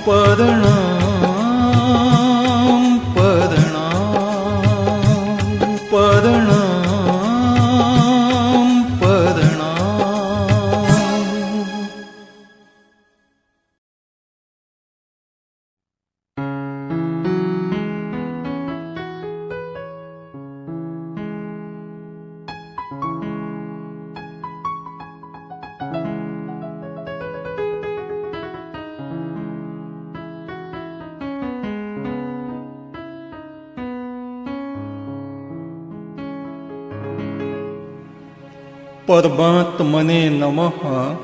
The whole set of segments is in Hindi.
प्रणाम प्रणाम प्रणाम प्रणाम। परमात्मने नमः,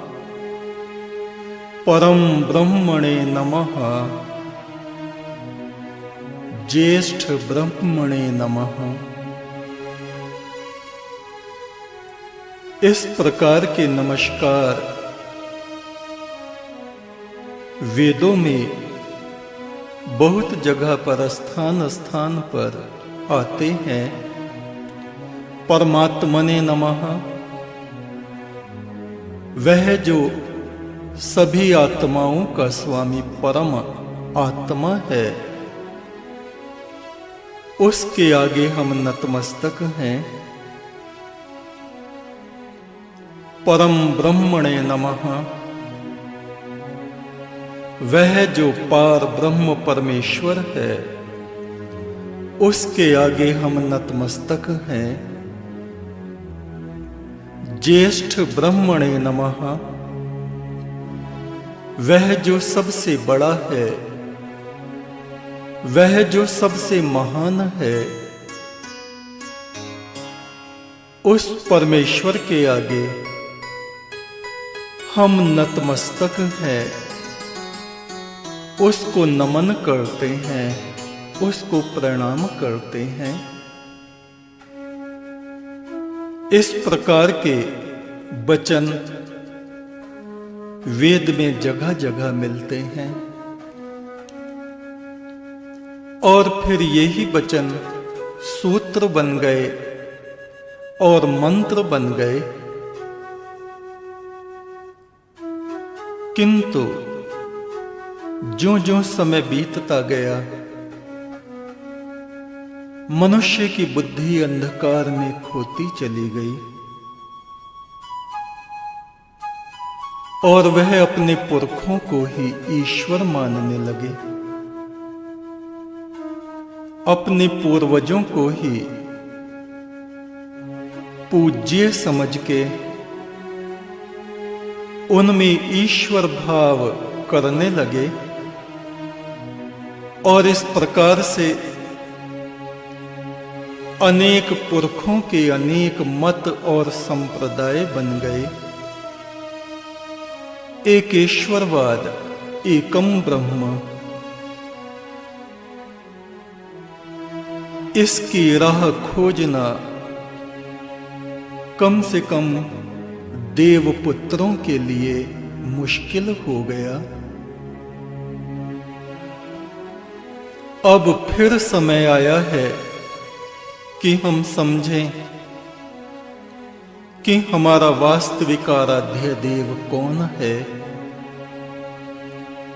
परम ब्रह्मणे नमः, ज्येष्ठ ब्रह्मणे नमः। इस प्रकार के नमस्कार वेदों में बहुत जगह पर स्थान स्थान पर आते हैं। परमात्मने नमः, वह जो सभी आत्माओं का स्वामी परम आत्मा है, उसके आगे हम नतमस्तक हैं। परम ब्रह्मणे नमः, वह जो पार ब्रह्म परमेश्वर है, उसके आगे हम नतमस्तक हैं। ज्येष्ठ ब्रह्मणे नमः, वह जो सबसे बड़ा है, वह जो सबसे महान है, उस परमेश्वर के आगे हम नतमस्तक हैं, उसको नमन करते हैं, उसको प्रणाम करते हैं। इस प्रकार के वचन वेद में जगह जगह मिलते हैं और फिर यही वचन सूत्र बन गए और मंत्र बन गए। किंतु ज्यों-ज्यों समय बीतता गया, मनुष्य की बुद्धि अंधकार में खोती चली गई और वह अपने पुरखों को ही ईश्वर मानने लगे, अपने पूर्वजों को ही पूज्य समझ के उनमें ईश्वर भाव करने लगे और इस प्रकार से अनेक पुरखों के अनेक मत और संप्रदाय बन गए। एक ईश्वरवाद, एकम ब्रह्म, इसकी राह खोजना कम से कम देवपुत्रों के लिए मुश्किल हो गया। अब फिर समय आया है कि हम समझें कि हमारा वास्तविक आराध्य देव कौन है।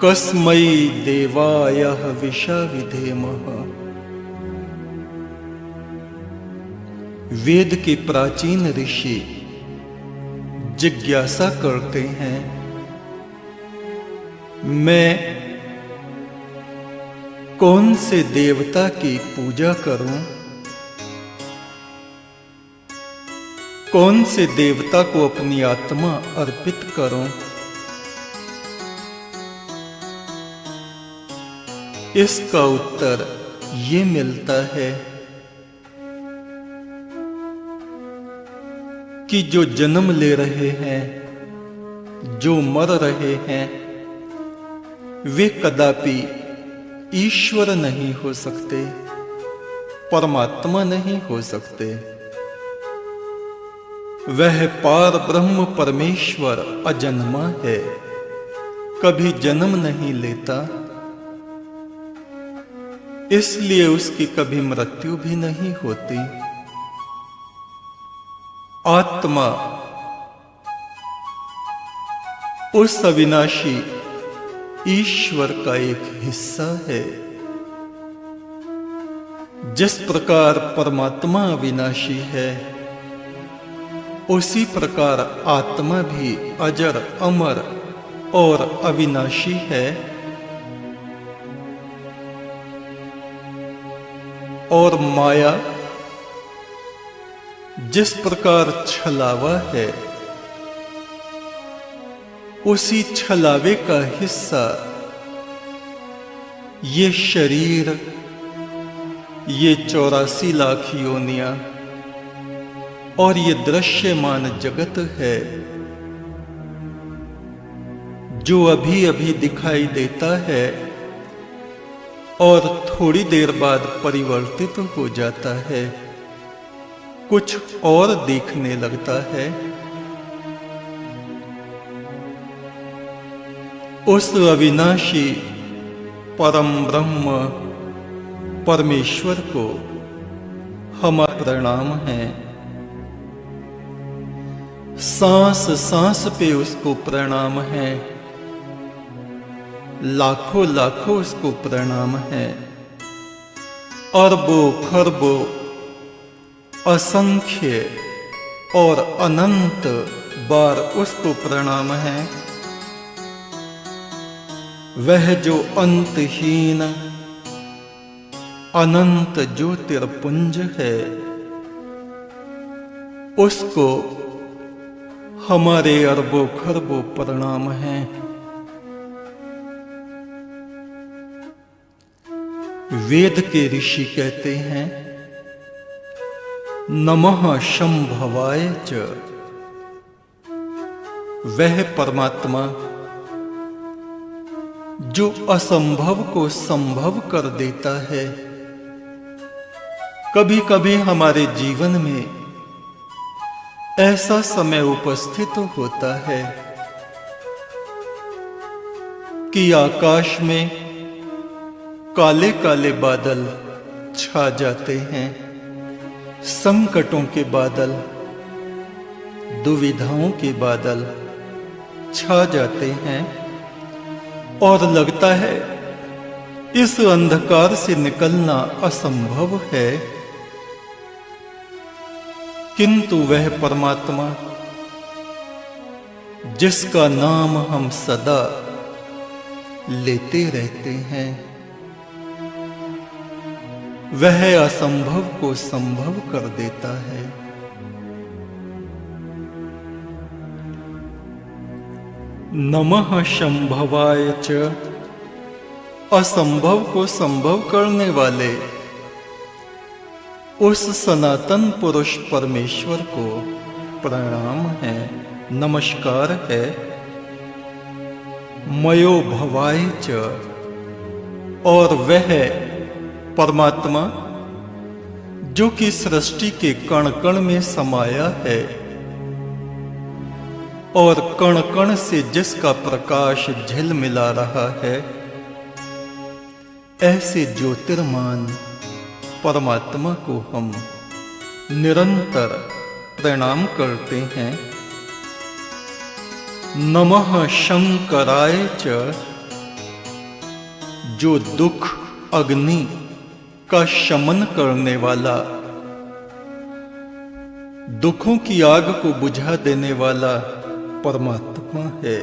कस्मै देवाय हविषा विधेमः। वेद के प्राचीन ऋषि जिज्ञासा करते हैं, मैं कौन से देवता की पूजा करूं, कौन से देवता को अपनी आत्मा अर्पित करूं। इसका उत्तर ये मिलता है कि जो जन्म ले रहे हैं, जो मर रहे हैं, वे कदापि ईश्वर नहीं हो सकते, परमात्मा नहीं हो सकते। वह पार ब्रह्म परमेश्वर अजन्मा है, कभी जन्म नहीं लेता, इसलिए उसकी कभी मृत्यु भी नहीं होती। आत्मा उस अविनाशी ईश्वर का एक हिस्सा है। जिस प्रकार परमात्मा अविनाशी है, उसी प्रकार आत्मा भी अजर, अमर और अविनाशी है। और माया जिस प्रकार छलावा है, उसी छलावे का हिस्सा ये शरीर, ये 84 लाख योनियां और ये दृश्यमान जगत है, जो अभी अभी दिखाई देता है और थोड़ी देर बाद परिवर्तित हो जाता है, कुछ और दिखने लगता है। उस अविनाशी परम ब्रह्म परमेश्वर को हमारा प्रणाम है। सांस सांस पे उसको प्रणाम है, लाखों लाखों उसको प्रणाम है, अरबों खरबों असंख्य और अनंत बार उसको प्रणाम है। वह जो अंतहीन अनंत ज्योतिर्पुंज है, उसको हमारे अरबों खरबों प्रणाम है। वेद के ऋषि कहते हैं, नमः शंभवाय च। वह परमात्मा जो असंभव को संभव कर देता है। कभी कभी हमारे जीवन में ऐसा समय उपस्थित होता है कि आकाश में काले काले बादल छा जाते हैं, संकटों के बादल, दुविधाओं के बादल छा जाते हैं और लगता है इस अंधकार से निकलना असंभव है। किंतु वह परमात्मा जिसका नाम हम सदा लेते रहते हैं, वह असंभव को संभव कर देता है। नमः शंभवाय च। असंभव को संभव करने वाले उस सनातन पुरुष परमेश्वर को प्रणाम है, नमस्कार है। मयो भवाय च। और वह परमात्मा जो कि सृष्टि के कण कण में समाया है और कण कण से जिसका प्रकाश झिलमिला रहा है, ऐसे ज्योतिर्मान परमात्मा को हम निरंतर प्रणाम करते हैं। नमः शंकराय च। जो दुख अग्नि का शमन करने वाला, दुखों की आग को बुझा देने वाला परमात्मा है।